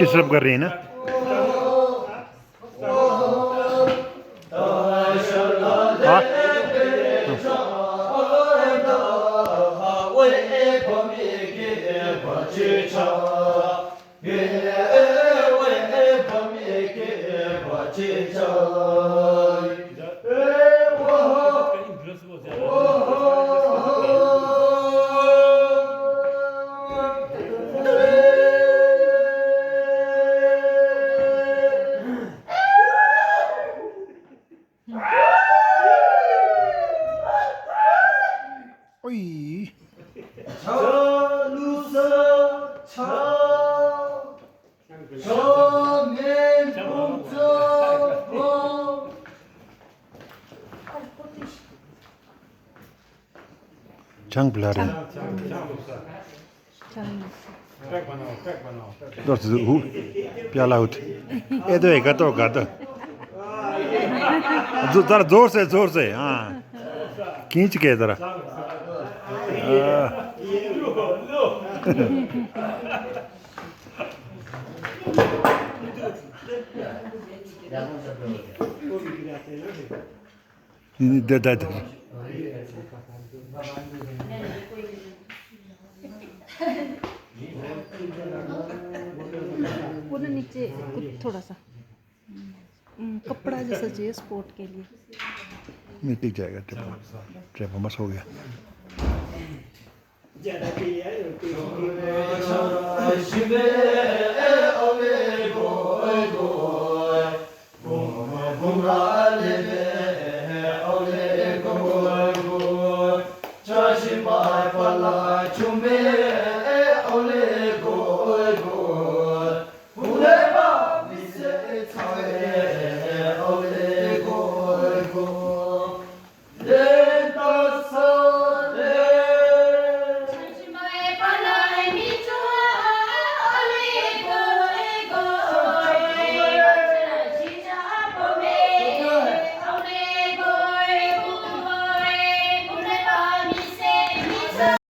disturb कर रही है ना चंग बुला रहे हैं दोस्त हु प्याला उठ ये तो एक तो गाता जरा जोर से हाँ खींच के जरा दे वो ना नीचे थोड़ा सा कपड़ा जैसा चाहिए स्पोर्ट के लिए मिट्टी जाएगा ट्रेप बस हो गया Gumra